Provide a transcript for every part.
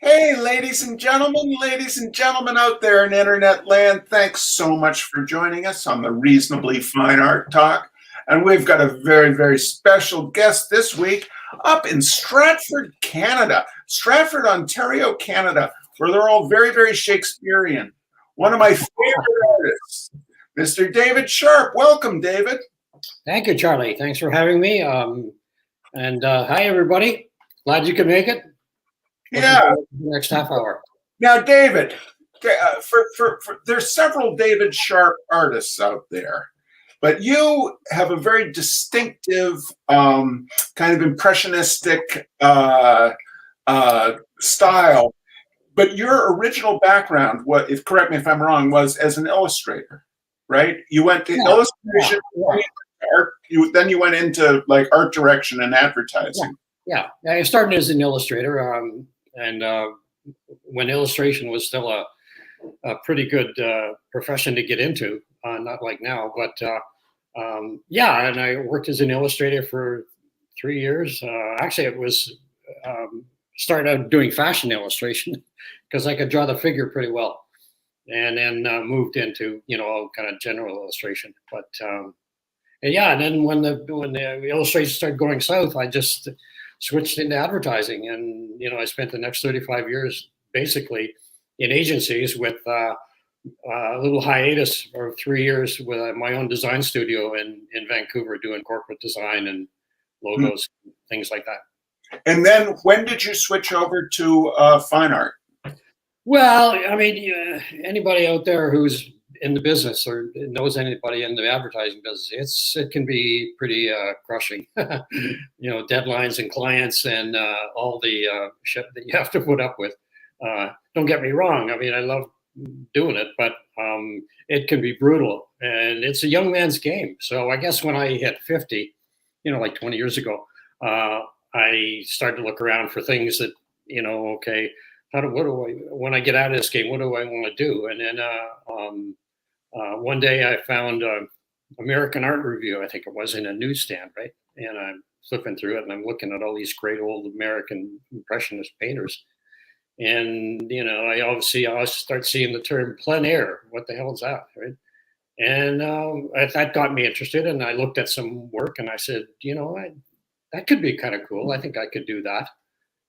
Hey, ladies and gentlemen out there in internet land, thanks so much for joining us on the Reasonably Fine Art Talk. And we've got a very, very special guest this week up in Stratford, Canada, Stratford, Ontario, Canada, where they're all very, very Shakespearean. One of my favorite artists, Mr. David Sharpe. Welcome, David. Thank you, Charlie. Thanks for having me. Hi, everybody. Glad you could make it. Yeah. The next half hour. Now, David, there's several David Sharpe artists out there, but you have a very distinctive kind of impressionistic style. But your original background, correct me if I'm wrong, was as an illustrator, right? You went to illustration, art. Then you went into like art direction and advertising. Yeah. I started as an illustrator, when illustration was still a pretty good profession to get into, not like now. But and I worked as an illustrator for 3 years. Actually, it was started out doing fashion illustration because I could draw the figure pretty well, and then moved into kind of general illustration. But and then when the illustration started going south, I just switched into advertising, and I spent the next 35 years basically in agencies with a little hiatus for 3 years with my own design studio in Vancouver doing corporate design and logos, things like that. And then when did you switch over to fine art? Well, I mean, anybody out there who's in the business or knows anybody in the advertising business, it can be pretty crushing. Deadlines and clients and all the shit that you have to put up with. Don't get me wrong. I mean, I love doing it, but it can be brutal, and it's a young man's game. So I guess when I hit 50, like 20 years ago, I started to look around for things that, okay, when I get out of this game, what do I want to do? And then one day I found American Art Review, I think it was, in a newsstand, right? And I'm flipping through it and I'm looking at all these great old American Impressionist painters. And, I start seeing the term plein air. What the hell is that, right? And that got me interested, and I looked at some work and I said, that could be kind of cool. I think I could do that.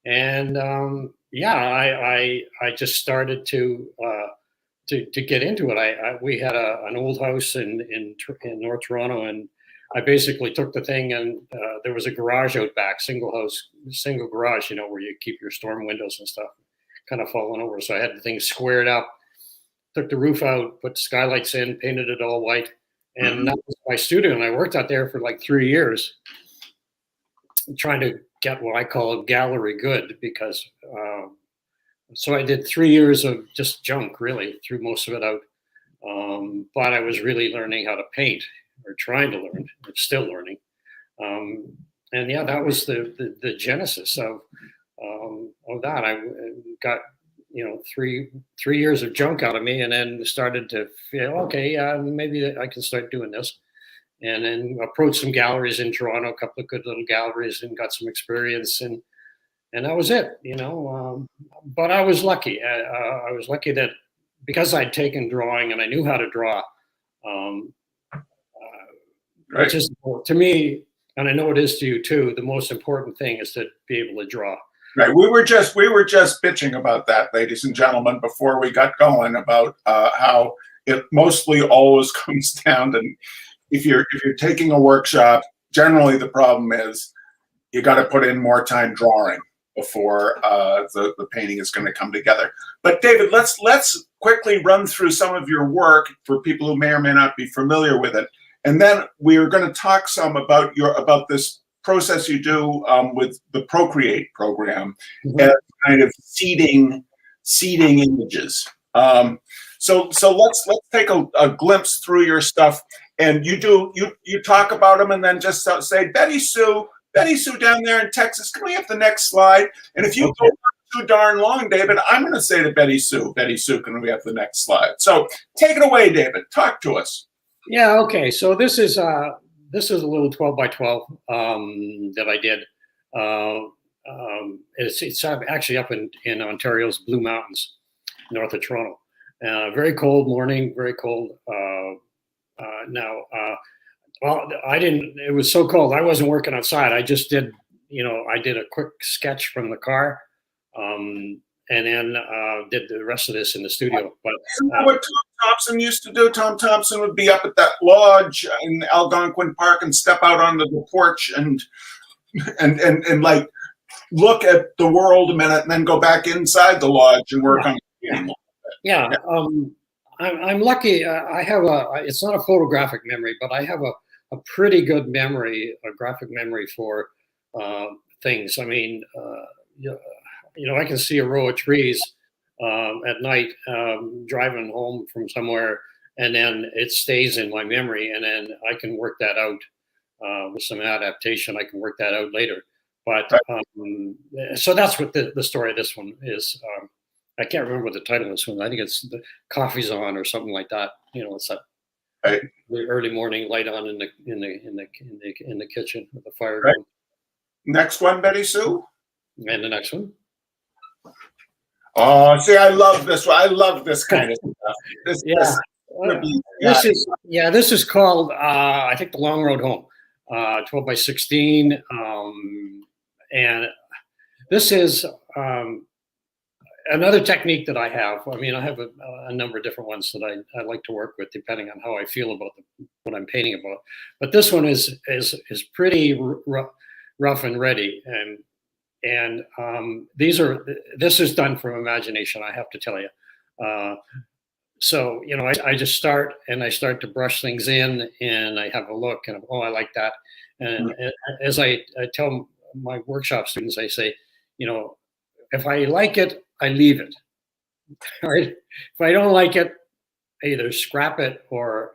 And I just started to get into it. We had an old house in North Toronto, and I basically took the thing, and there was a garage out back, single garage, where you keep your storm windows and stuff, kind of falling over. So I had the thing squared up, took the roof out, put skylights in, painted it all white, and that was my studio. And I worked out there for like 3 years, trying to get what I call gallery good, because so I did 3 years of just junk, really, threw most of it out. But I was really learning how to paint, or trying to learn. I'm still learning. That was the genesis of that. I got 3 years of junk out of me, and then started to feel, okay, maybe I can start doing this. And then approached some galleries in Toronto, a couple of good little galleries, and got some experience, and that was it, But I was lucky. I was lucky that because I'd taken drawing and I knew how to draw, right. Which is, to me, and I know it is to you too, the most important thing is to be able to draw. Right. We were just bitching about that, ladies and gentlemen, before we got going, about how it mostly always comes down to, if you're taking a workshop, generally the problem is you got to put in more time drawing before the painting is going to come together. But David, let's quickly run through some of your work for people who may or may not be familiar with it, and then we are going to talk some about this process you do with the Procreate program, and kind of seeding images. So let's take a glimpse through your stuff. And you talk about them, and then just say, Betty Sue down there in Texas, can we have the next slide? And if you go too darn long, David, I'm going to say to Betty Sue, can we have the next slide? So take it away, David. Talk to us. Yeah. Okay. So this is a little 12 by 12 that I did. it's actually up in Ontario's Blue Mountains, north of Toronto. Very cold morning, very cold. Now, well, I didn't. It was so cold. I wasn't working outside. I just did. I did a quick sketch from the car, and then did the rest of this in the studio. But isn't that what Tom Thompson used to do? Tom Thompson would be up at that lodge in Algonquin Park and step out onto the porch and like look at the world a minute and then go back inside the lodge and work on it. Yeah. I'm lucky. I have it's not a photographic memory, but I have a pretty good memory, a graphic memory for things. I mean, I can see a row of trees at night driving home from somewhere, and then it stays in my memory, and then I can work that out with some adaptation. I can work that out later. But so that's what the story of this one is. I can't remember what the title of this one. I think it's "The Coffee's On" or something like that. It's that the early morning light on in the kitchen with the fire going. Next one, Betty Sue. And the next one. Oh, see, I love this one. I love this kind of stuff. This is called I think "The Long Road Home," 12 by 16, and this is another technique that I have. I mean, I have a number of different ones that I like to work with, depending on how I feel about what I'm painting about. But this one is pretty rough and ready, and this is done from imagination, I have to tell you. So I just start to brush things in, and I have a look, and I like that. And as I tell my workshop students, I say, if I like it, I leave it. All right. If I don't like it, I either scrap it or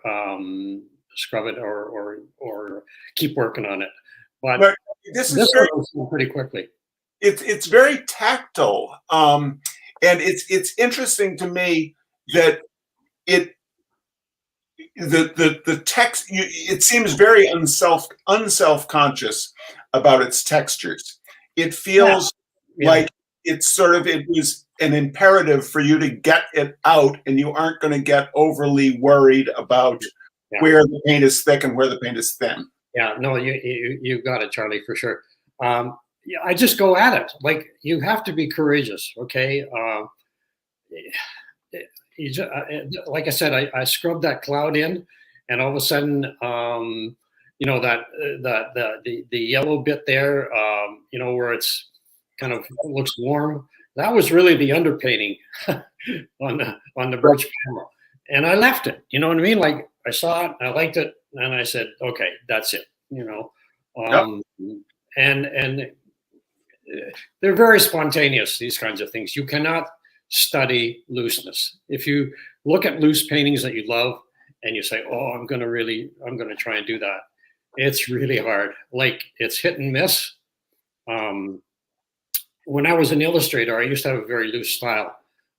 scrub it or keep working on it. But this is pretty quickly. It's very tactile, and it's interesting to me that the text, it seems very unself-conscious about its textures. It feels like it was an imperative for you to get it out, and you aren't going to get overly worried about where the paint is thick and where the paint is thin. Yeah, no, you got it, Charlie, for sure. I just go at it. Like, you have to be courageous, okay? Like I said, I scrubbed that cloud in, and all of a sudden, that the yellow bit there, where it's kind of looks warm. That was really the underpainting on the birch panel, and I left it. You know what I mean? Like, I saw it, I liked it, and I said, okay, that's it. And they're very spontaneous, these kinds of things. You cannot study looseness. If you look at loose paintings that you love and you say, oh, I'm going to try and do that, it's really hard. Like, it's hit and miss. When I was an illustrator, I used to have a very loose style.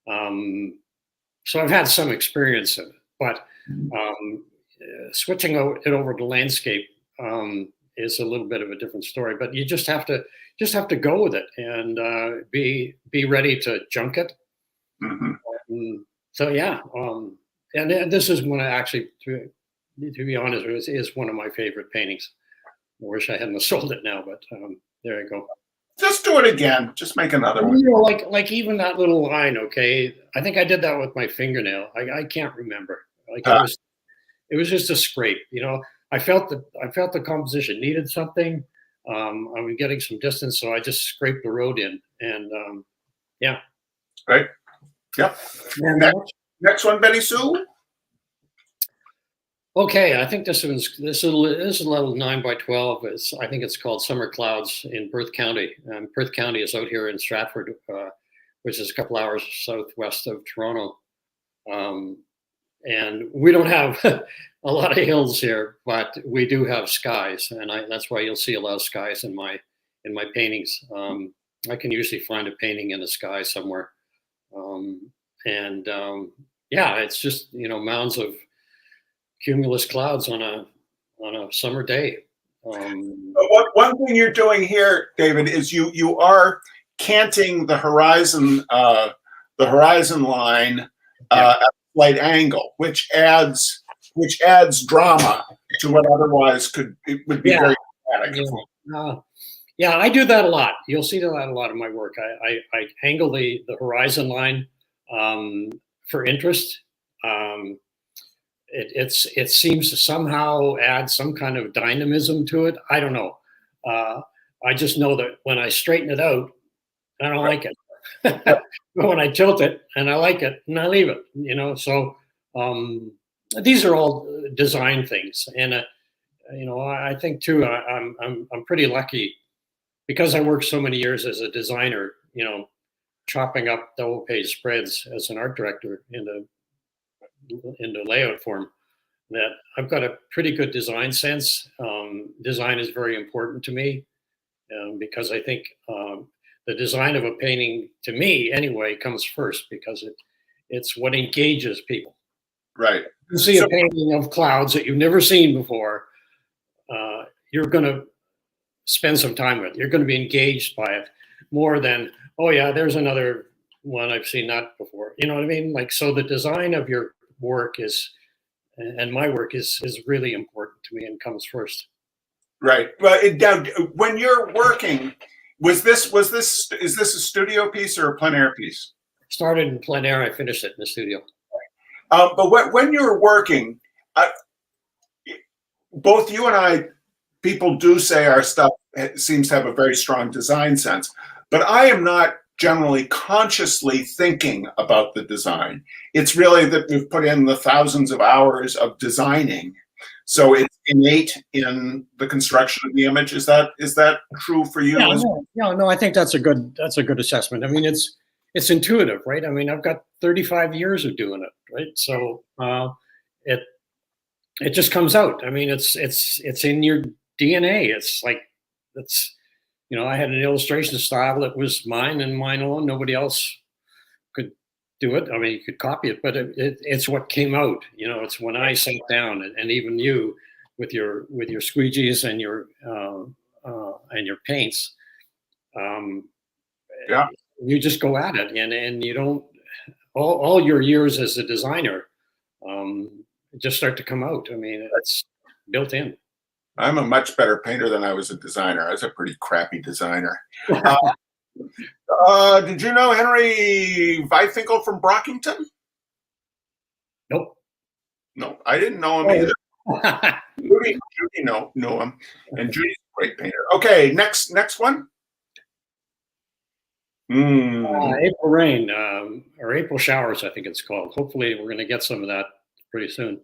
So I've had some experience in it, but switching it over to landscape is a little bit of a different story. But you just have to go with it and be ready to junk it. So and this is one I actually, to be honest, is one of my favorite paintings. I wish I hadn't sold it now, but there you go. Just do it again. Just make another one. Like even that little line. Okay, I think I did that with my fingernail. I can't remember. Like it was just a scrape. I felt the composition needed something. I was getting some distance, so I just scraped the road in, and Right. Yep. Next one, Betty Sue. Okay, I think this is a little 9 by 12. I think it's called Summer Clouds in Perth County. Perth County is out here in Stratford, which is a couple hours southwest of Toronto. And we don't have a lot of hills here, but we do have skies, and that's why you'll see a lot of skies in my paintings. I can usually find a painting in the sky somewhere, it's just mounds of cumulus clouds on a summer day, One thing you're doing here, David, is you are canting the horizon line at a slight angle, which adds drama to what otherwise would be very static. Yeah, I do that a lot. You'll see that a lot of my work. I angle the horizon line for interest. It seems to somehow add some kind of dynamism to it. I don't know. I just know that when I straighten it out, I don't like it. But when I tilt it and I like it, and I leave it, So these are all design things, and I think too. I'm pretty lucky because I worked so many years as a designer. Chopping up double page spreads as an art director into layout form. That I've got a pretty good design sense. Design is very important to me because I think the design of a painting, to me anyway, comes first because it's what engages people. Right. You see a painting of clouds that you've never seen before, you're going to spend some time with it. You're going to be engaged by it more than, oh yeah, there's another one I've seen that before. You know what I mean? Like, so the design of your work and my work is really important to me and comes first. Right. Well, when you're working, is this a studio piece or a plein air piece? Started in plein air. I finished it in the studio. But when you're working, both you and I, people do say our stuff seems to have a very strong design sense, but I am not generally consciously thinking about the design. It's really that we've put in the thousands of hours of designing, so it's innate in the construction of the image. Is that true for you? No, I think that's a good assessment. I mean, it's intuitive, right? I mean, I've got 35 years of doing it, right? So it just comes out. I mean, it's in your DNA. I had an illustration style that was mine and mine alone. Nobody else could do it. I mean, you could copy it, but it's what came out. It's when I sat down, and even you with your squeegees and your paints. You just go at it, and you don't. All your years as a designer just start to come out. I mean, it's built in. I'm a much better painter than I was a designer. I was a pretty crappy designer. Did you know Henry Weifinkel from Brockington? Nope. No, I didn't know him either. Judy know him, and Judy's a great painter. Okay, next one. April rain or April showers, I think it's called. Hopefully, we're going to get some of that pretty soon.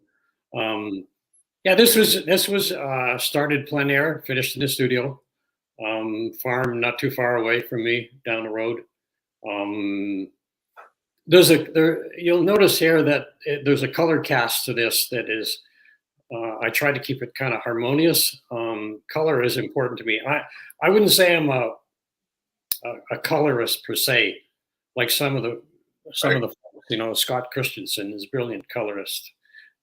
Yeah, this was started plein air, finished in the studio. Farm not too far away from me, down the road. You'll notice here that there's a color cast to this that is. I try to keep it kind of harmonious. Color is important to me. I wouldn't say I'm a colorist per se, like some of the Scott Christensen is a brilliant colorist.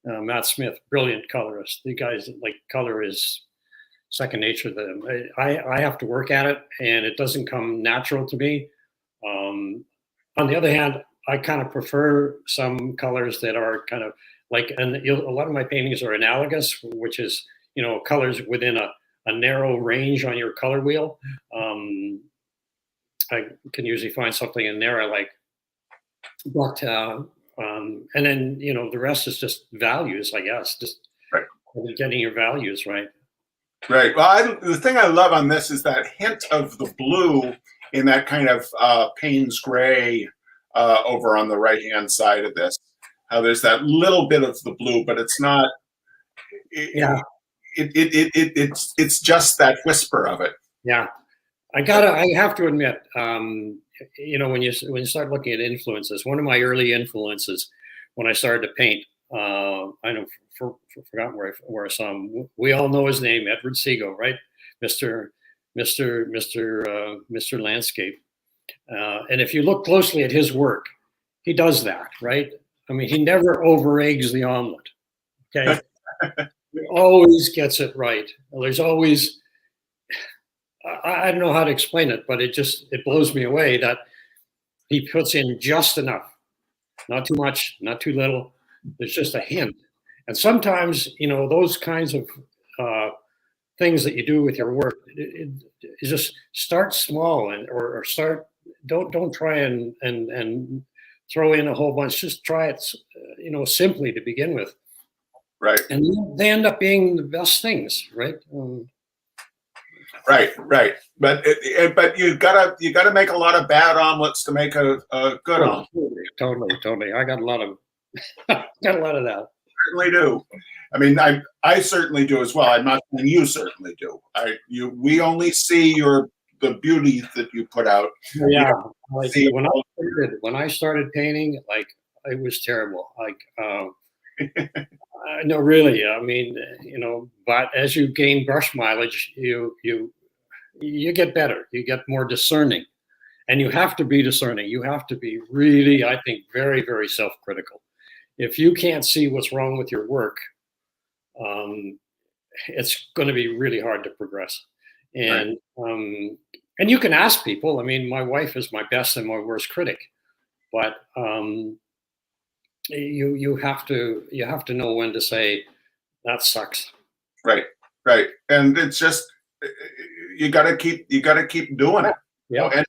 Matt Smith, brilliant colorist. The guys like color is second nature to them. I have to work at it, and it doesn't come natural to me. On the other hand, I kind of prefer some colors that are kind of like, and a lot of my paintings are analogous, which is colors within a narrow range on your color wheel. I can usually find something in there I like, but and then the rest is just values, I guess. Just right. Getting your values right. Right. Well, the thing I love on this is that hint of the blue in that kind of Payne's gray over on the right hand side of this. How there's that little bit of the blue, but it's not. It's just that whisper of it. Yeah. I have to admit, when you start looking at influences, one of my early influences when I started to paint, I know forgotten where I saw him. We all know his name, Edward Seago, right? Mr. Landscape. And if you look closely at his work, he does that, right? I mean, he never over eggs the omelet. Okay. always gets it right. There's always, I don't know how to explain it, but it blows me away that he puts in just enough, not too much, not too little. There's just a hint. And sometimes, those kinds of things that you do with your work, it just start small or start. Don't try and throw in a whole bunch. Just try it, simply to begin with. Right. And they end up being the best things, right? Right. But you gotta make a lot of bad omelets to make a good omelet. Totally. I got a lot of that. Certainly do. I mean, I certainly do as well. I'm not saying you certainly do. We only see the beauty that you put out. Yeah. Like when I started painting, like it was terrible. Like no, really. I mean, but as you gain brush mileage, you get better. You get more discerning, and you have to be discerning. You have to be really, I think, very, very self-critical. If you can't see what's wrong with your work, it's going to be really hard to progress. And and you can ask people. I mean, my wife is my best and my worst critic, but you have to know when to say that sucks. Right. And it's just you got to keep doing it. Yeah. And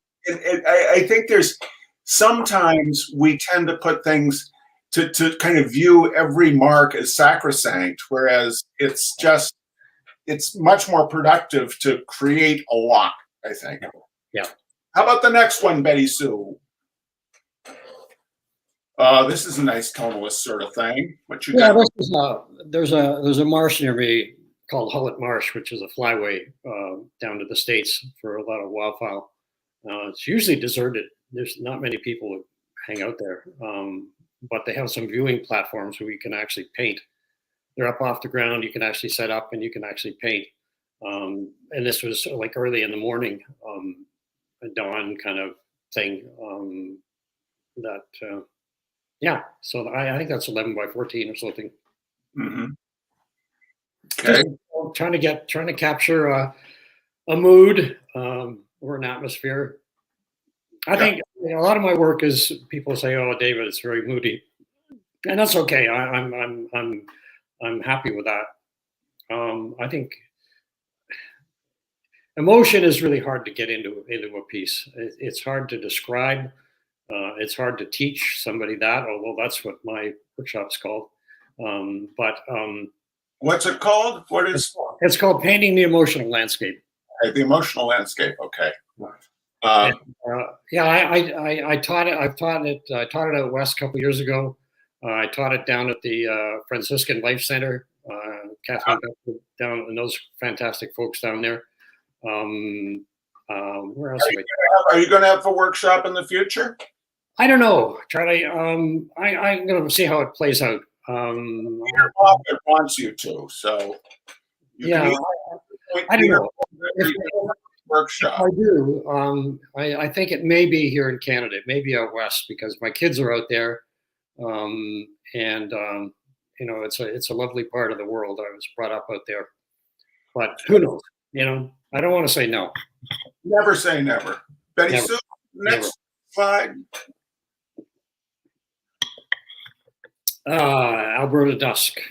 I think there's sometimes we tend to put things to kind of view every mark as sacrosanct, whereas it's much more productive to create a lot, I think. Yeah. How about the next one, Betty Sue? This is a nice tonalist sort of thing. What you got? There's a marsh near me called Hullet Marsh, which is a flyway down to the States for a lot of wildfowl. It's usually deserted. There's not many people who hang out there, but they have some viewing platforms where you can actually paint. They're up off the ground. You can actually set up and you can actually paint. And this was like early in the morning, a dawn kind of thing. Yeah. So I think that's 11 by 14 or something. Mm-hmm. Okay. Just trying to capture a mood or an atmosphere. I think a lot of my work is people say, "Oh, David, it's very moody," and that's okay. I'm happy with that. I think emotion is really hard to get into a piece. It's hard to describe. It's hard to teach somebody that, although that's what my workshop's called. What's it called? It's called Painting the Emotional Landscape. The emotional landscape. Okay. I taught it. I taught it out west a couple years ago. I taught it down at the Franciscan Life Center. Catherine down and those fantastic folks down there. Where else? Are you going to have a workshop in the future? I don't know, Charlie. I'm going to see how it plays out. Your office wants you to, so I don't know. Workshop. I do. I think it may be here in Canada. It may be out west because my kids are out there, and it's a lovely part of the world. I was brought up out there, but who knows? I don't want to say no. Never say never. Betty Sue, next slide. Alberta dusk.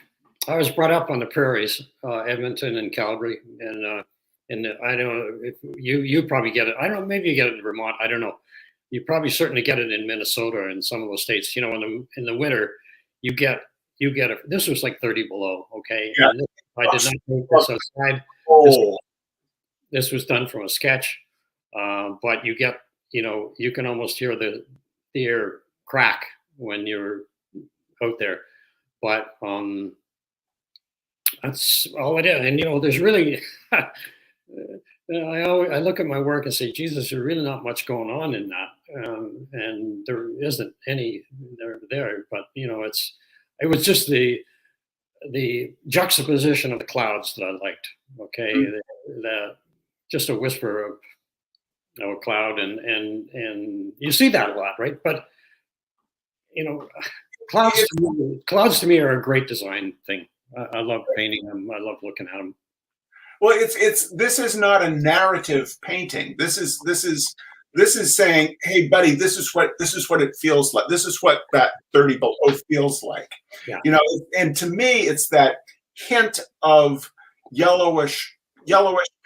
I was brought up on the prairies, Edmonton and Calgary, and I don't know if you probably get it. I don't know, maybe you get it in Vermont. I don't know. You probably certainly get it in Minnesota and some of those states. In the winter, you get it. This was like 30 below. Okay, yeah. I did not make this outside. This was done from a sketch, but you get you can almost hear the air crack when you're out there, but that's all it is. And there's really I look at my work and say, Jesus, there's really not much going on in that, and there isn't any there. But it was just the juxtaposition of the clouds that I liked. Okay, the just a whisper of a cloud, and you see that a lot, right? But clouds to me are a great design thing. I love painting them. I love looking at them. Well, this is not a narrative painting. This is saying, hey, buddy, this is what it feels like. This is what that 30 below feels like. Yeah. You know, and to me, it's that hint of yellowish,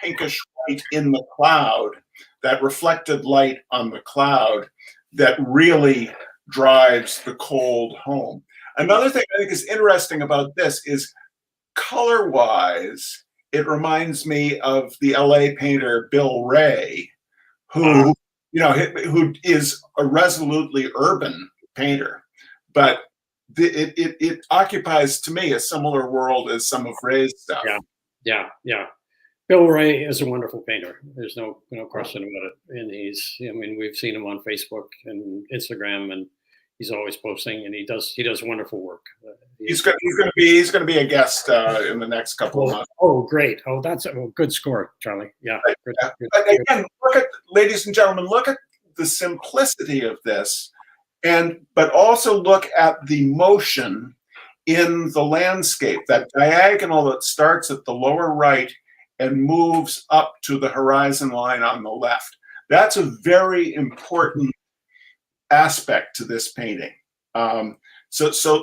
pinkish white in the cloud, that reflected light on the cloud that really drives the cold home. Another thing I think is interesting about this is color-wise, it reminds me of the LA painter Bill Ray, who who is a resolutely urban painter, but it occupies to me a similar world as some of Ray's stuff. Yeah. Bill Ray is a wonderful painter. There's no question about it. And we've seen him on Facebook and Instagram, and he's always posting, and he does wonderful work. He's going to be a guest in the next couple of months. Oh, great! Oh, that's a good score, Charlie. Yeah. Right. Good. But again, ladies and gentlemen, look at the simplicity of this, but also look at the motion in the landscape. That diagonal that starts at the lower right and moves up to the horizon line on the left. That's a very important aspect to this painting. So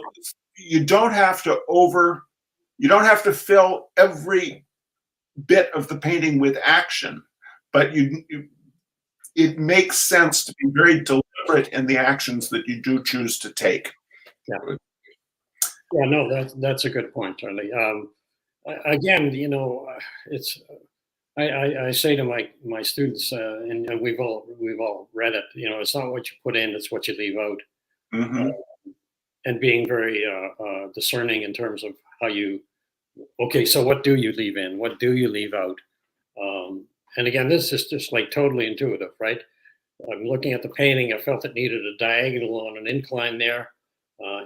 you don't have to fill every bit of the painting with action, but it makes sense to be very deliberate in the actions that you do choose to take. Yeah, no, that's a good point, Charlie. Again, it's I say to my students, and we've all read it. It's not what you put in; it's what you leave out. Mm-hmm. And being very discerning in terms of how you. Okay, so what do you leave in? What do you leave out? And again, this is just like totally intuitive, right? I'm looking at the painting. I felt it needed a diagonal on an incline there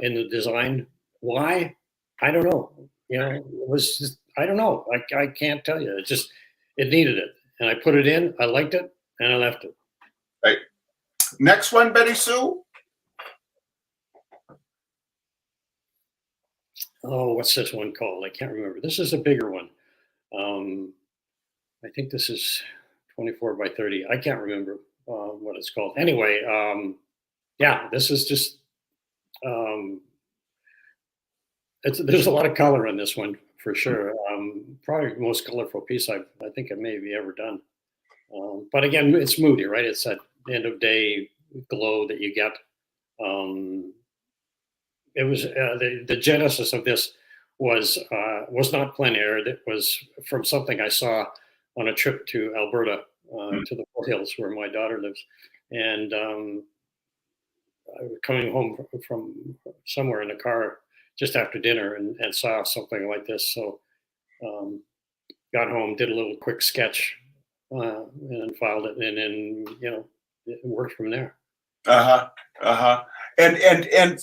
in the design. Why? I don't know. It was just, I don't know. I can't tell you. It needed it. And I put it in, I liked it, and I left it. Right. Next one, Betty Sue. Oh, what's this one called? I can't remember. This is a bigger one. I think this is 24 by 30. I can't remember what it's called. Anyway, this is just, there's a lot of color in this one for sure. Probably the most colorful piece I think I maybe ever done. But again, it's moody, right? It's that end of day glow that you get. It was the genesis of this was not plein air. That was from something I saw on a trip to Alberta, to the foothills where my daughter lives, and I was coming home from somewhere in the car just after dinner and saw something like this. So got home, did a little quick sketch, and then filed it, and then it worked from there. And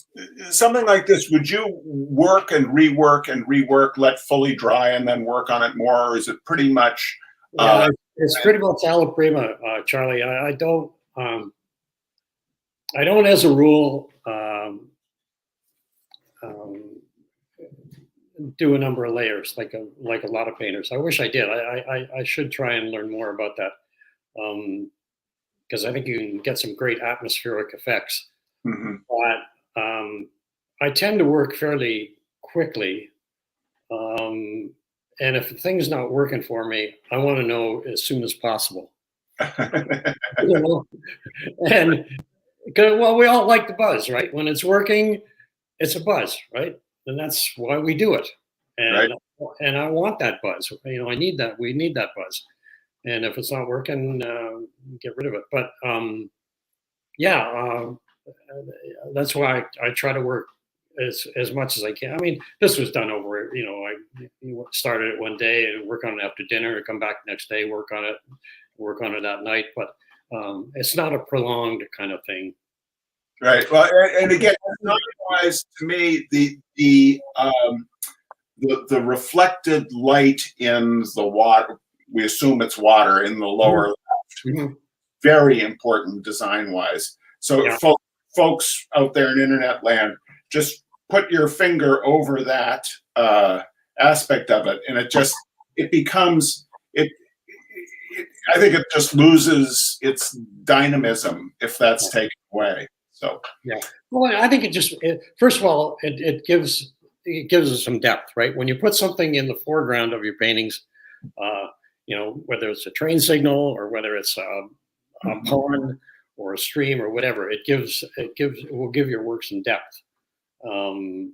something like this, would you work and rework, let fully dry, and then work on it more, or is it pretty much? It's pretty much alla prima, Charlie. I don't as a rule do a number of layers like a lot of painters. I wish I did. I should try and learn more about that, because I think you can get some great atmospheric effects. Mm-hmm. But I tend to work fairly quickly, and if the thing's not working for me, I want to know as soon as possible. And well, we all like the buzz, right? When it's working, it's a buzz, right? And that's why we do it. And and I want that buzz. I need that. We need that buzz. And if it's not working, get rid of it. But that's why I try to work as much as I can. I mean, this was done over, I started it one day and work on it after dinner, come back the next day, work on it that night. But it's not a prolonged kind of thing. Right. Well, and again, design-wise, to me, the reflected light in the water, we assume it's water in the lower left, very important design-wise. So folks out there in internet land, just put your finger over that aspect of it, and it becomes I think it just loses its dynamism if that's taken away. So yeah. Well, I think first of all, it gives us some depth, right? When you put something in the foreground of your paintings, uh, whether it's a train signal or whether it's a pond or a stream or whatever, it will give your work some depth. And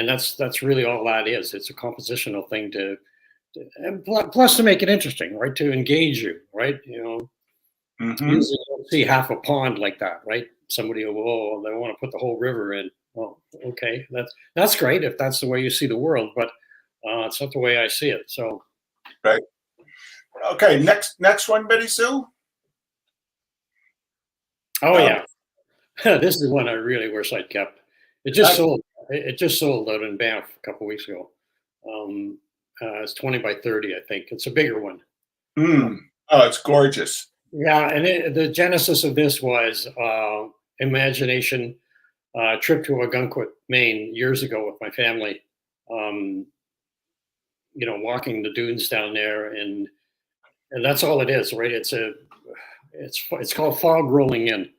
that's really all that is. It's a compositional thing and plus to make it interesting, right? To engage you, right? mhm. Usually you don't see half a pond like that, right? Somebody will, oh, they want to put the whole river in. Well, okay, that's great if that's the way you see the world, but it's not the way I see it. So, Right. Okay, next one, Betty Sue. oh Um, yeah, this is one I really wish I'd kept. It just sold. It just sold out in Banff a couple weeks ago. It's 20 by 30, I think. It's a bigger one. Oh, it's gorgeous. Yeah, and the genesis of this was imagination. Trip to Algonquin, Maine, years ago with my family. Um, walking the dunes down there, and that's all it is, right? It's called fog rolling in,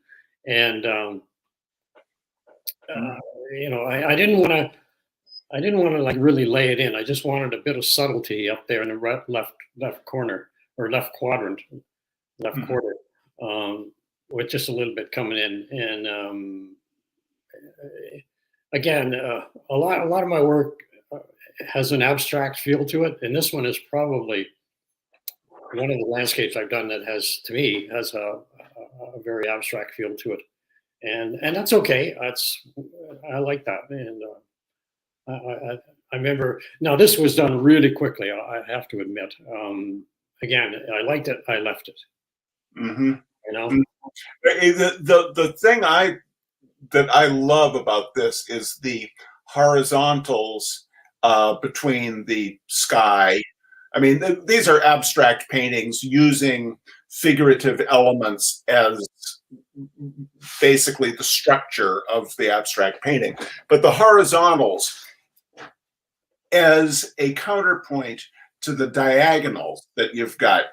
and I didn't want to. I didn't want to like really lay it in. I just wanted a bit of subtlety up there in the left corner or left quadrant, left quarter, with just a little bit coming in. And again, a lot of my work has an abstract feel to it, and this one is probably one of the landscapes I've done that has a very abstract feel to it, and that's okay. I like that, and I remember. Now this was done really quickly. I have to admit. Again, I liked it. I left it. Mm-hmm. The thing that I love about this is the horizontals between the sky. I mean, these are abstract paintings using figurative elements as basically the structure of the abstract painting. But the horizontals as a counterpoint to the diagonals that you've got,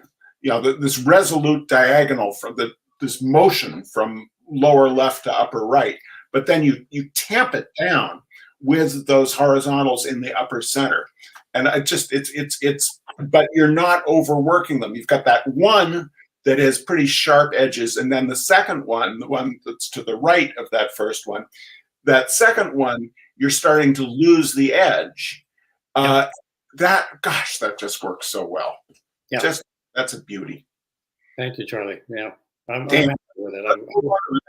this resolute diagonal from this motion from lower left to upper right, but then you tamp it down with those horizontals in the upper center, and but you're not overworking them. You've got that one that has pretty sharp edges, and then the second one, the one that's to the right of that first one, that second one, you're starting to lose the edge. That just works so well. Yeah, that's a beauty. Thank you, Charlie. Yeah, I'm happy with it. The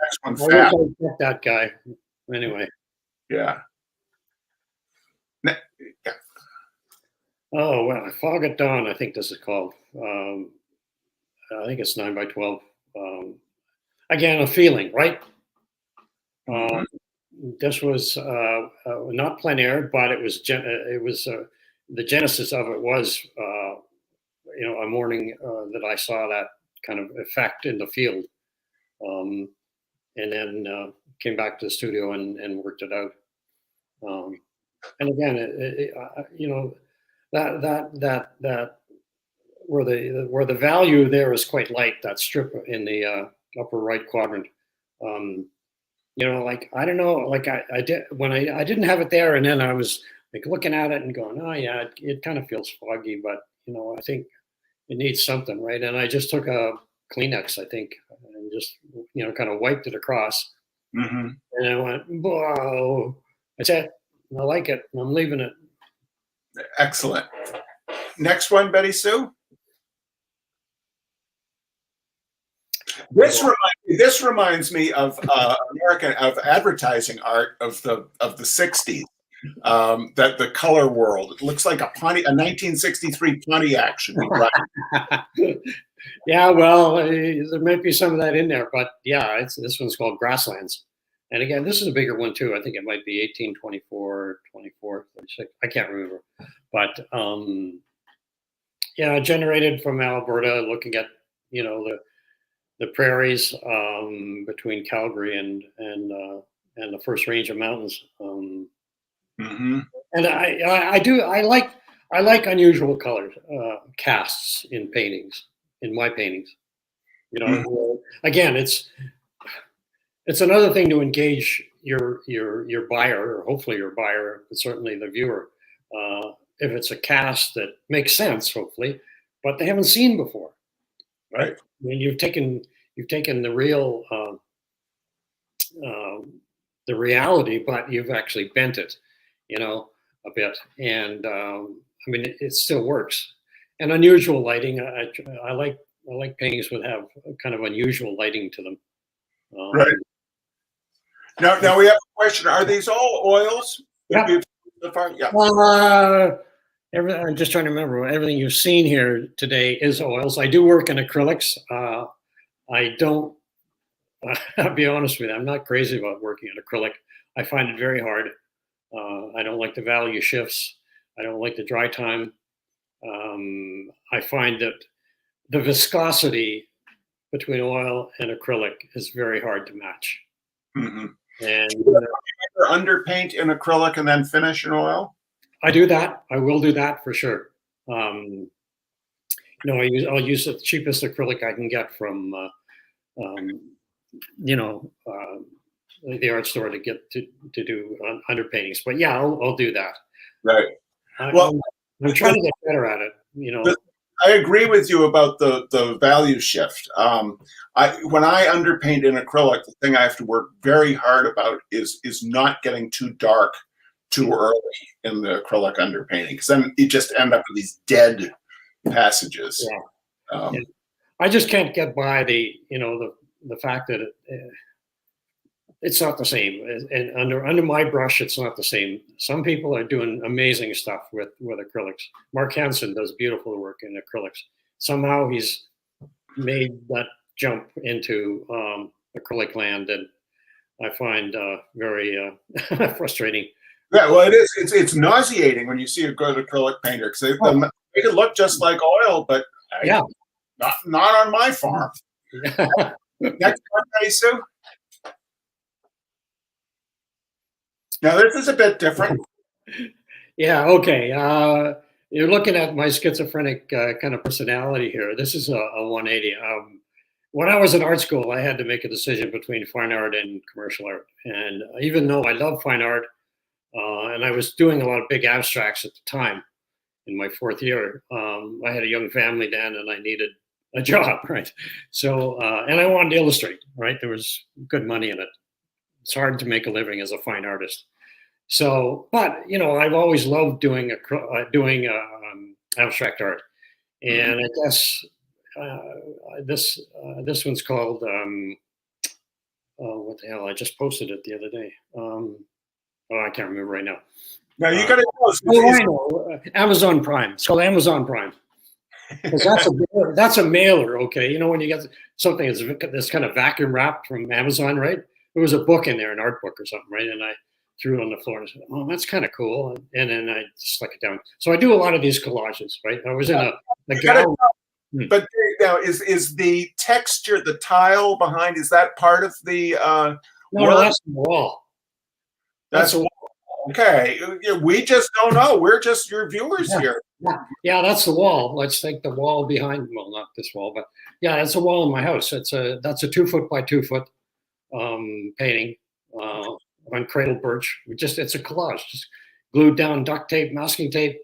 next one I fast. wish I that guy. Anyway. Yeah. Oh well, Fog at Dawn. I think this is called. I think it's 9 by 12. Again, a feeling, right? This was not plein air, but it was the genesis of it was a morning that I saw that kind of effect in the field, and then came back to the studio and worked it out. And again, that where the value there is quite light. That strip in the upper right quadrant. Like I don't know, like I did when I didn't have it there, and then I was like looking at it and going, oh yeah, it kind of feels foggy, but I think it needs something, right? And I just took a Kleenex, I think, and just kind of wiped it across, and I went, whoa! That's it. I like it. I'm leaving it. Excellent. Next one, Betty Sue. This reminds me of of advertising art of the 60s. That the color world. It looks like a 1963 Pontiac should be right. Yeah, well, there might be some of that in there, but yeah, this one's called Grasslands. And again, this is a bigger one too. I think it might be 1824, 24, 36. I can't remember. But yeah, generated from Alberta, looking at the prairies between Calgary and the First Range of Mountains. And I like I like unusual colors, casts in paintings, in my paintings. You know, again, it's another thing to engage your buyer, or hopefully your buyer, but certainly the viewer. If it's a cast that makes sense, hopefully, but they haven't seen before, right? Right. I mean, you've taken the real the reality, but you've actually bent it, you know, a bit. And I mean, it still works. And unusual lighting, I like paintings that have a kind of unusual lighting to them. Right. Now we have a question. Are these all oils? Yeah. Yeah. I'm just trying to remember. Everything you've seen here today is oils. I do work in acrylics. I don't. I'll be honest with you. I'm not crazy about working in acrylic. I find it very hard. I don't like the value shifts. I don't like the dry time. I find that the viscosity between oil and acrylic is very hard to match. Mm-hmm. And underpaint in acrylic and then finish in oil? I do that. I will do that for sure. You know, I'll use the cheapest acrylic I can get from, you know, the art store to get to do underpaintings. But yeah, I'll do that. Right. Well, I'm trying to get better at it. You know, I agree with you about the value shift. When I underpaint in acrylic, the thing I have to work very hard about is not getting too dark too early in the acrylic underpainting, because then you just end up with these dead passages. Yeah. I just can't get by the fact that it's not the same. And under my brush, it's not the same. Some people are doing amazing stuff with acrylics. Mark Hansen does beautiful work in acrylics. Somehow he's made that jump into acrylic land, and I find very frustrating. Yeah, well, it is. It's nauseating when you see a good acrylic painter, because they can look just like oil, but yeah, not on my farm. Next one, Sue. Now this is a bit different. Yeah. Okay. You're looking at my schizophrenic kind of personality here. This is a 180. When I was in art school, I had to make a decision between fine art and commercial art. And even though I love fine art, and I was doing a lot of big abstracts at the time in my fourth year, I had a young family then, and I needed a job, right? So, and I wanted to illustrate, right? There was good money in it. It's hard to make a living as a fine artist. So, but you know, I've always loved doing abstract art, and I guess this one's called what the hell? I just posted it the other day. I can't remember right now. Now you got to I know. Amazon Prime. It's called Amazon Prime. Because that's a mailer, okay? You know, when you get something that's kind of vacuum wrapped from Amazon, right? There was a book in there, an art book or something, right? And I threw it on the floor and said, "Oh, that's kind of cool." And then I stuck it down. So I do a lot of these collages, right? I was in a gallery. But now, is the texture, the tile behind, is that part of the? No, that's the wall. That's the wall. Okay, we just don't know. We're just your viewers here. Yeah, that's the wall. Let's take the wall behind. Well, not this wall, but yeah, it's a wall in my house. That's a 2 foot by 2 foot painting on cradle birch. It's a collage, just glued down duct tape, masking tape.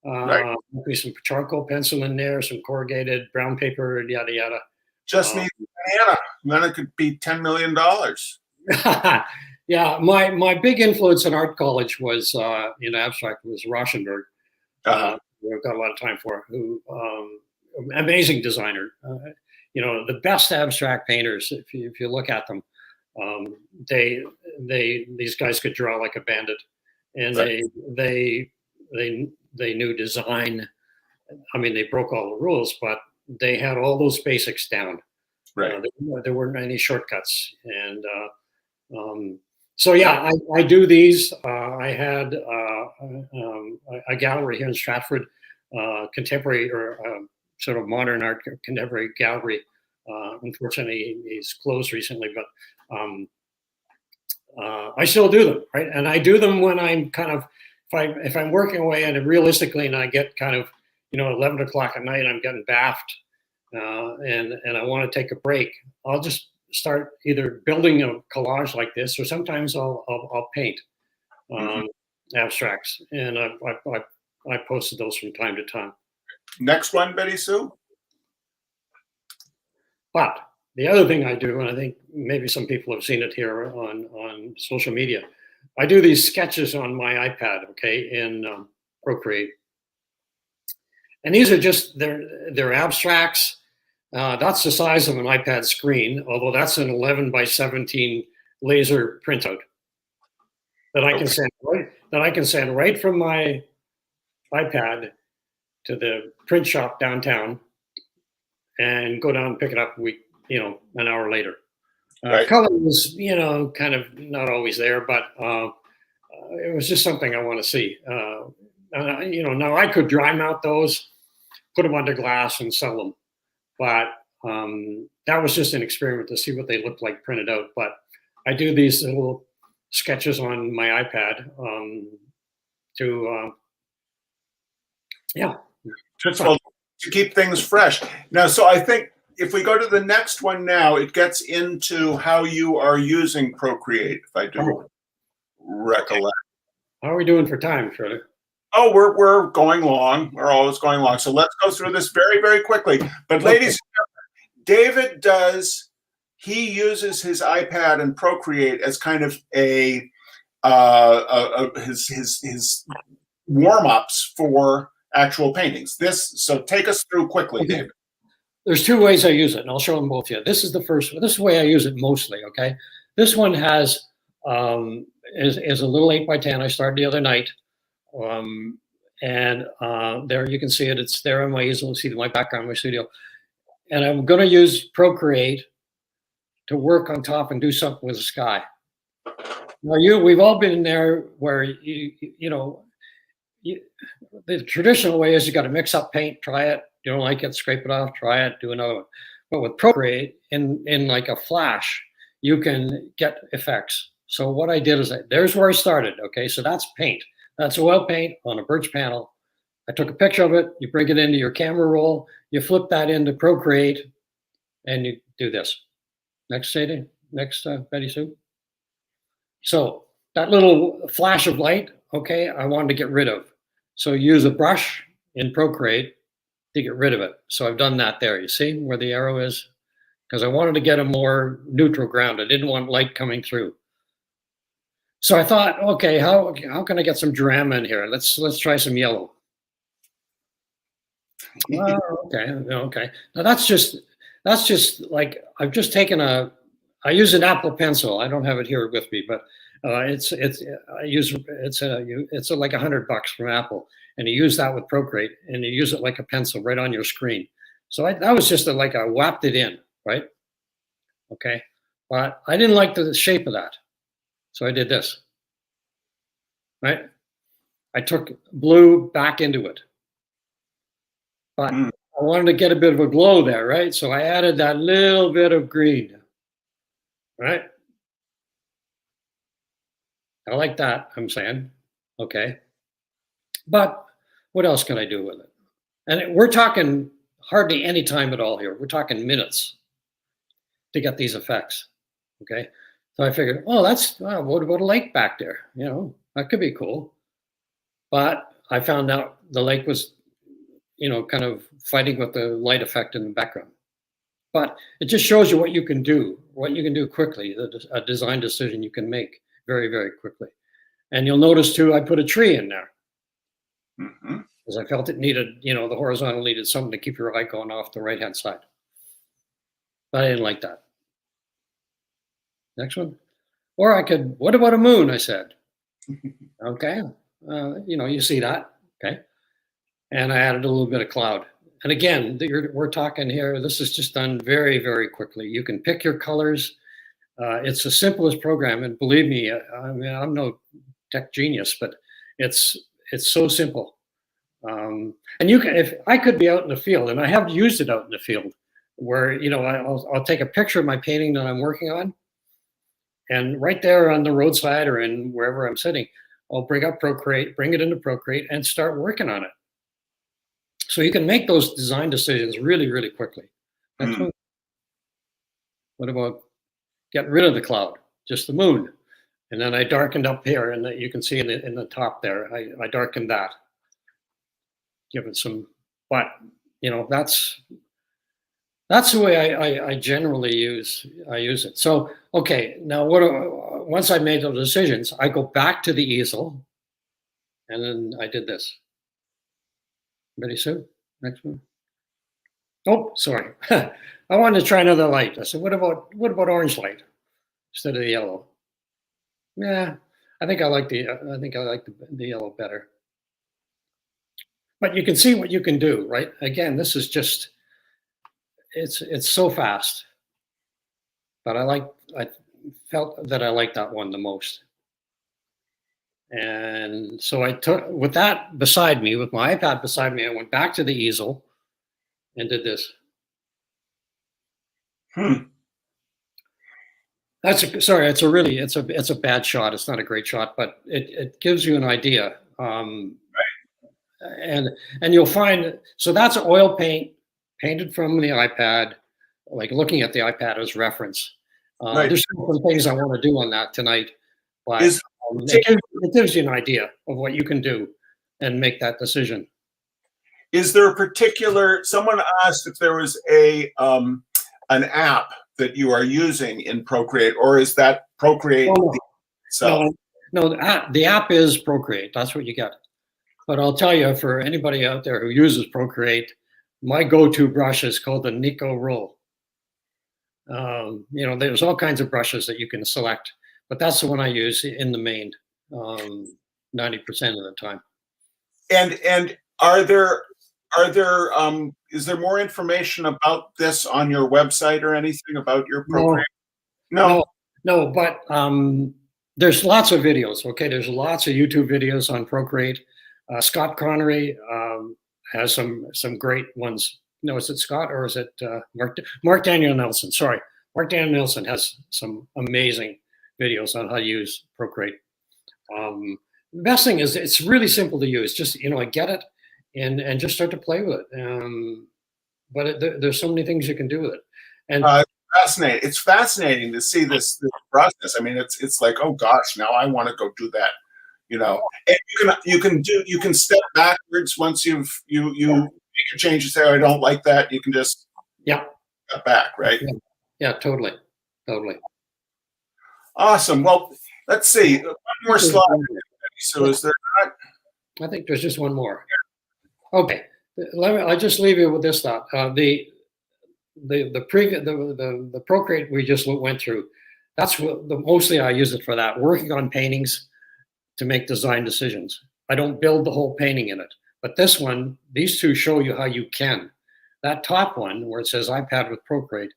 Right. Some charcoal pencil in there, some corrugated brown paper, yada yada. Just needs a banana, then it could be $10 million. Yeah, my big influence in art college was in abstract was Rauschenberg. We've got a lot of time for, who amazing designer. You know, the best abstract painters, if you look at them, these guys could draw like a bandit, and right. they knew design. I mean, they broke all the rules, but they had all those basics down. Right. There weren't any shortcuts, and so yeah, I do these. I had a gallery here in Stratford, contemporary or sort of modern art contemporary gallery. Unfortunately, he's closed recently, but I still do them, right? And I do them when I'm kind of if I'm working away and realistically, and I get kind of, 11 o'clock at night, I'm getting baffed, and I want to take a break, I'll just start either building a collage like this, or sometimes I'll paint abstracts, and I posted those from time to time. Next one, Betty Sue. But the other thing I do, and I think maybe some people have seen it here on social media, I do these sketches on my iPad, okay, in Procreate. And these are just, they're abstracts. That's the size of an iPad screen, although that's an 11 by 17 laser printout that I can send right from my iPad to the print shop downtown and go down and pick it up an hour later. Right. Color was, kind of not always there, but it was just something I want to see. Now I could dry mount those, put them under glass and sell them. But that was just an experiment to see what they look like printed out. But I do these little sketches on my iPad to keep things fresh. Now, so I think if we go to the next one now, it gets into how you are using Procreate, if I do recollect. How are we doing for time, Shirley? Oh, we're going long. We're always going long. So let's go through this very, very quickly. But ladies, David he uses his iPad and Procreate as kind of his warm-ups for actual paintings. So take us through quickly, David. There's two ways I use it, and I'll show them both to you. This is the first one. This is the way I use it mostly, okay? This one has, is a little 8x10. I started the other night. There you can see it. It's there on my easel. You see my background in my studio. And I'm going to use Procreate to work on top and do something with the sky. Now, we've all been there where, the traditional way is you got to mix up paint, try it. You don't like it, scrape it off, try it, do another one. But with Procreate, in like a flash, you can get effects. So what I did is, there's where I started, okay? So that's paint. That's oil paint on a birch panel. I took a picture of it, you bring it into your camera roll, you flip that into Procreate, and you do this. Next, Sadie, next, Betty Sue. So that little flash of light, okay, I wanted to get rid of. So use a brush in Procreate to get rid of it. So I've done that there. You see where the arrow is? Because I wanted to get a more neutral ground. I didn't want light coming through. So I thought, okay, how can I get some drama in here? Let's try some yellow. Okay. Now that's just like, I've just taken I use an Apple pencil. I don't have it here with me, but it's like $100 from Apple, and you use that with Procreate, and you use it like a pencil right on your screen. So that was just I whapped it in, right? Okay, but I didn't like the shape of that, so I did this, right? I took blue back into it, but I wanted to get a bit of a glow there, right? So I added that little bit of green, right? I like that, I'm saying, okay. But what else can I do with it? And we're talking hardly any time at all here. We're talking minutes to get these effects, okay? So I figured, what about a lake back there? That could be cool. But I found out the lake was, kind of fighting with the light effect in the background. But it just shows you what you can do quickly, a design decision you can make very, very quickly. And you'll notice too, I put a tree in there. Because I felt it needed, the horizontal needed something to keep your eye going off the right-hand side. But I didn't like that. Next one. Or what about a moon, I said. Okay, you see that, okay? And I added a little bit of cloud. And again, we're talking here, this is just done very, very quickly. You can pick your colors. It's the simplest program, and believe me, I'm no tech genius, but it's so simple. And if I could be out in the field, and I have used it out in the field, where I'll take a picture of my painting that I'm working on, and right there on the roadside or in wherever I'm sitting, I'll bring up Procreate, bring it into Procreate, and start working on it. So you can make those design decisions really, really quickly. Mm. What about getting rid of the cloud, just the moon? And then I darkened up here, and you can see in the top there, I darkened that, give it some. But that's the way I generally use it. So okay, now once I made those decisions, I go back to the easel, and then I did this. Ready, Sue? Next one. Oh, sorry. I wanted to try another light. I said, what about orange light instead of the yellow? Yeah, I think I like the yellow better. But you can see what you can do, right? Again, this is just it's so fast. But I felt that I liked that one the most. And so I took, with that beside me, with my iPad beside me, I went back to the easel and did this. It's a bad shot. It's not a great shot, but it gives you an idea. And you'll find, so that's oil paint painted from the iPad, like looking at the iPad as reference. Right. There's some things I want to do on that tonight, but it gives you an idea of what you can do and make that decision. Is there a particular, someone asked if there was an app that you are using in Procreate, or is that Procreate itself? No, the app is Procreate. That's what you get. But I'll tell you, for anybody out there who uses Procreate, my go-to brush is called the Nico Roll. There's all kinds of brushes that you can select, but that's the one I use in the main 90% of the time. And is there more information about this on your website or anything about your Procreate? No, but there's lots of videos. Okay, there's lots of YouTube videos on Procreate. Scott Connery has some great ones. No, is it Scott or is it Mark Daniel Nelson? Sorry, Mark Daniel Nelson has some amazing videos on how to use Procreate. The best thing is it's really simple to use. Just I get it and just start to play with it. But there's so many things you can do with it. And fascinating. It's fascinating to see this process. I mean, it's like, oh gosh, now I want to go do that. And you can step backwards once you make a change and say, oh, I don't like that. You can just step back, right? Yeah, totally. Awesome. Well, let's see. One more slide. So is there not? I think there's just one more. Okay. I'll just leave you with this thought. The Procreate we just went through, that's what mostly I use it for that, working on paintings to make design decisions. I don't build the whole painting in it, but these two show you how you can. That top one where it says iPad with Procreate,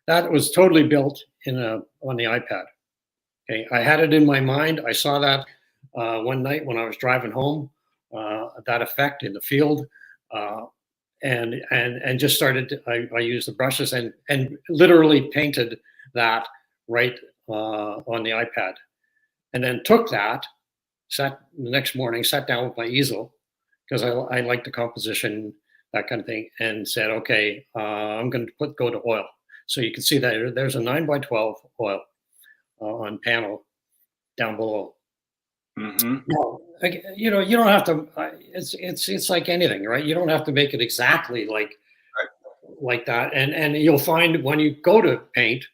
that was totally built on the iPad. Okay, I had it in my mind. I saw that one night when I was driving home, that effect in the field, and just started. I used the brushes and literally painted that right on the iPad, and then took that. The next morning, sat down with my easel because I like the composition, that kind of thing, and said, okay, I'm going to go to oil. So you can see that there's a 9x12 oil on panel down below. Mm-hmm. Now, you don't have to. It's like anything, right? You don't have to make it exactly like that. And you'll find when you go to paint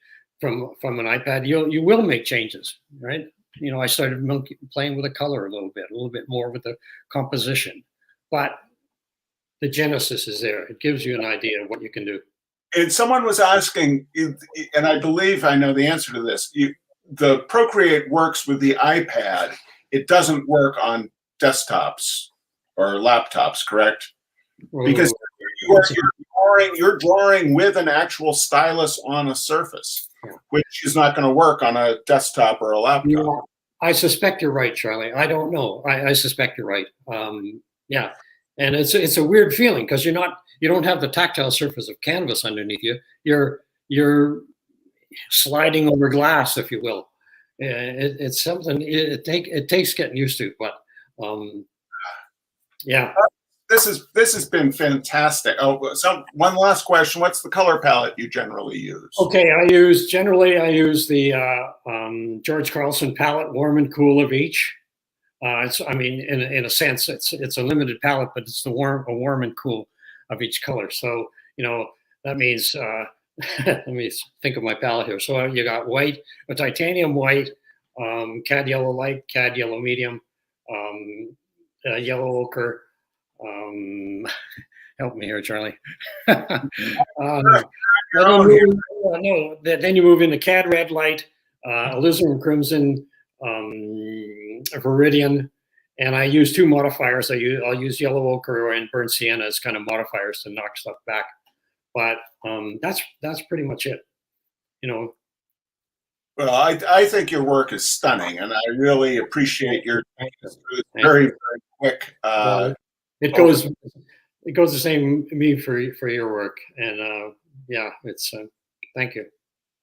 from an iPad, you will make changes, right? I started playing with the color a little bit more with the composition, but the genesis is there. It gives you an idea of what you can do. And someone was asking, and I believe I know the answer to this. The Procreate works with the iPad. It doesn't work on desktops or laptops, correct? Because you're drawing with an actual stylus on a surface, which is not going to work on a desktop or a laptop. Yeah, I suspect you're right, Charlie. I don't know. I suspect you're right. Yeah, and it's a weird feeling because you don't have the tactile surface of canvas underneath you. You're sliding over glass, if you will. it's something it takes getting used to, but yeah. This has been fantastic. Oh, one last question. What's the color palette you generally use? Okay, generally I use the George Carlson palette, warm and cool of each. I mean, in a sense, it's a limited palette, but it's a warm and cool of each color. So that means let me think of my palette here. So you got white, a titanium white, cad yellow light, cad yellow medium, yellow ochre. Help me here, Charlie. Then you move into cad red light, alizarin crimson, viridian, and I use two modifiers. I'll use yellow ochre and burnt sienna as kind of modifiers to knock stuff back. But that's pretty much it. Well, I think your work is stunning, and I really appreciate your very, very quick. It goes the same me for your work, and yeah, it's thank you.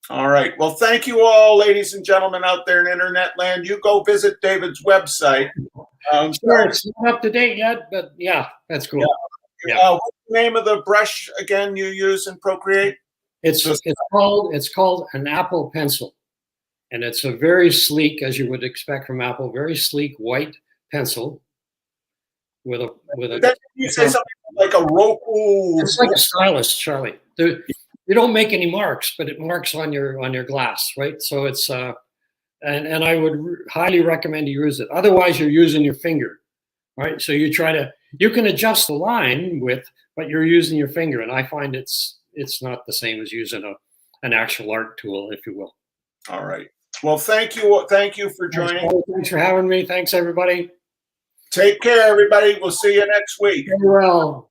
All right. Well, thank you all, ladies and gentlemen out there in internet land. You go visit David's website. Sure, it's not up to date yet, but yeah, that's cool. Yeah. What's the name of the brush again you use in Procreate? It's called an Apple pencil, and it's a very sleek, as you would expect from Apple, very sleek white pencil with a. Then you say something like a Roku. It's like a stylus, Charlie. You don't make any marks, but it marks on your glass, right? So it's and I would highly recommend you use it. Otherwise, you're using your finger, right? So you can adjust the line width, but you're using your finger, and I find it's not the same as using an actual art tool, if you will. All right. Well, thank you for joining. Thanks for having me. Thanks, everybody. Take care, everybody. We'll see you next week. Very well.